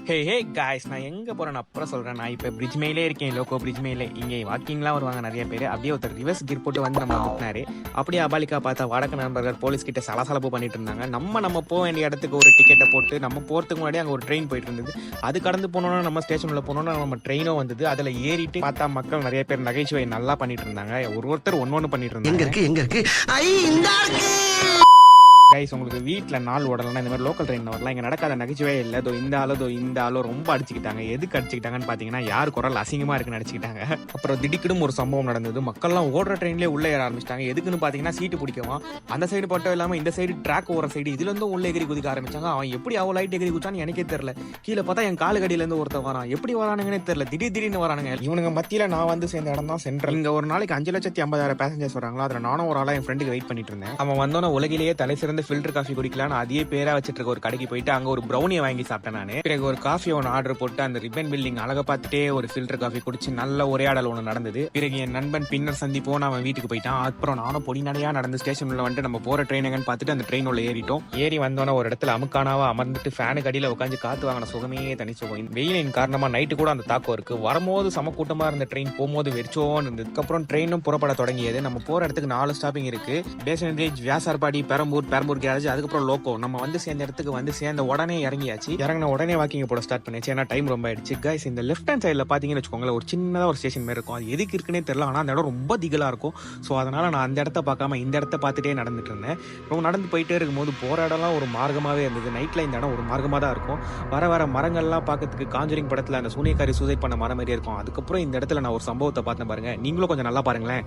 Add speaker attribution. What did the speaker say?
Speaker 1: Hey guys, நான் எங்கே போகிறேன்னு அப்புறம் சொல்கிறேன். நான் இப்போ பிரிட்ஜ் மேலே இருக்கேன், லோக்கோ பிரிட்ஜ் மேலே. இங்கே வாக்கிங்லாம் வருவாங்க நிறைய பேர். அப்படியே ஒருத்தர் ரிவர்ஸ் கீர் போட்டு வந்து நம்ம முட்டினாரு. அப்படியே அபாலிக்கா பார்த்தா வடக்கு நண்பர்கள் போலீஸ் கிட்ட சலசலப்பு பண்ணிட்டு இருந்தாங்க. நம்ம போக வேண்டிய இடத்துக்கு ஒரு டிக்கெட்டை போட்டு நம்ம போகிறதுக்கு முன்னாடி அங்கே ஒரு ட்ரெயின் போயிட்டு இருந்தது. அது கடந்து போனோன்னா நம்ம ஸ்டேஷனில் போனோன்னா நம்ம ட்ரெயினும் வந்தது. அதில் ஏறிட்டு பார்த்தா மக்கள் நிறைய பேர் நகைச்சுவை நல்லா பண்ணிட்டு இருந்தாங்க. ஒருத்தர் ஒன்று பண்ணிட்டு இருந்தாங்க.
Speaker 2: எங்க இருக்கு
Speaker 1: கைஸ், உங்களுக்கு வீட்டில் நாள் ஓடலாம் இந்த மாதிரி லோக்கல் ட்ரெயின் வரலாம். இங்கே நடக்காத நகைச்சுவே இல்லை. இந்த ஆளோ ரொம்ப அடிச்சுக்கிட்டாங்க. எதுக்கு அடிச்சுக்கிட்டாங்கன்னு பார்த்தீங்கன்னா, யார் குரல் அசிங்கமாக இருக்குன்னு அடிச்சுக்கிட்டாங்க. அப்புறம் திடீர்னு ஒரு சம்பவம் நடந்தது. மக்கள்லாம் ஓடுற ட்ரெயின்லேயே உள்ளே ஏற ஆரம்பிச்சிட்டாங்க. எதுக்குன்னு பார்த்தீங்கன்னா, சீட்டு பிடிக்கவும் அந்த சைடு பட்டம் இல்லாமல் இந்த சைடு ட்ராக் ஓர சைடு இதுலேருந்து உள்ளே எகிரி குதிக்க ஆரம்பிச்சாங்க. அவன் எப்படி அவ்வளோ லைட் எகிரி குதிச்சான்னு எனக்கே தெரியல. கீழே பார்த்தா என் காலு கடியிலேருந்து ஒருத்தர் வரான். எப்படி வரானுங்கன்னே தெரியல. திடீர்னு வரானுங்க. இவனுங்க மத்தியில் நான் வந்து சேர்ந்த இடம் தான் சென்ட்ரல். இங்கே ஒரு நாளைக்கு 5,50,000 பேசஞ்சர்ஸ் வராங்களா. அதில் நானும் ஒரு ஆளாக என் ஃப்ரெண்டுக்கு வெயிட் பண்ணிட்டு இருந்தேன். அவன் வந்தோன்னா உலகிலேயே தலை சிறந்த ஃபில்டர் காஃபி குடிக்கலாம் அதே பேரா வச்சிட்டு இருக்க ஒரு கடைக்கு போயிட்டு அங்க ஒரு ப்ரௌனியை வாங்கி சாப்பிட்டேன் நானு. பிறகு ஒரு காஃபி ஒன்று ஆர்டர் போட்டு அந்த ரிப்பன் பில்டிங் அழகா பார்த்துட்டே ஒரு ஃபில்டர் காஃபி குடிச்சு நல்ல உரையாடல் ஒன்று நடந்தது. பிறகு என் நண்பன் பின்னர் சந்திப்போம் அவன் வீட்டுக்கு போயிட்டான். அப்புறம் நானும் பொடி நடையா நடந்து ஸ்டேஷன்ல வந்துட்டு நம்ம போற ட்ரெயின் எங்கன்னு பார்த்துட்டு அந்த ட்ரெயின் உள்ள ஏறிட்டோம். ஏறி வந்தோன்னா ஒரு இடத்துல அமுக்கானாவா அமர்ந்துட்டு ஃபேனுக்கு அடியில் உட்காந்து காத்து வாங்கின சுகமே தனி சுகம். வெயிலின் காரணமா நைட்டு கூட அந்த தாக்கம் இருக்கு. வரும்போது சம கூட்டமா இருந்த ட்ரெயின் போகும்போது வெறிச்சோன்னு இருந்தது. அதுக்கப்புறம் ட்ரெயினும் புறப்பட தொடங்கியது. நம்ம போற இடத்துக்கு 4 ஸ்டாப்பிங் இருக்கு. பேசன் பிரிட்ஜ், வியாசார்பாடி, பெரம்பூர் கேரேஜ், அதுக்கப்புறம் லோக்கோ. நம்ம வந்து சேர்ந்த இடத்துக்கு வந்து சேர்ந்த உடனே இறங்கியாச்சு. இறங்கின உடனே வாக்கிங் போட ஸ்டார்ட் பண்ணியாச்சு. ஏன்னா டைம் ரொம்ப ஆயிடுச்சு. கைஸ், இந்த லெஃப்ட் ஹேண்ட் சைடில் பார்த்தீங்கன்னு வச்சுக்கோங்களேன், ஒரு சின்னதாக ஒரு ஸ்டேஷன் மாதிரி இருக்கும். அது எதுக்கு இருக்குன்னே தெரியல. ஆனால் அந்த இடம் ரொம்ப திகலாக இருக்கும். ஸோ அதனால நான் அந்த இடத்த பார்க்காம இந்த இடத்த பார்த்துட்டே நடந்துட்டு இருந்தேன். ரொம்ப நடந்து போயிட்டே இருக்கும்போது போகிற இடம்லாம் ஒரு மார்க்கமாகவே இருந்தது. நைட்டில் இந்த இடம் ஒரு மார்க்கமாக தான் இருக்கும். வர மரங்கள்லாம் பார்க்கறதுக்கு காஞ்சரிங் படத்தில் அந்த சூனியக்காரி சூசைட் பண்ண மரம் மாதிரியே இருக்கும். அதுக்கப்புறம் இந்த இடத்துல நான் ஒரு சம்பவத்தை பார்த்தேன் பாருங்க. நீங்களும் கொஞ்சம் நல்லா பாருங்களேன்.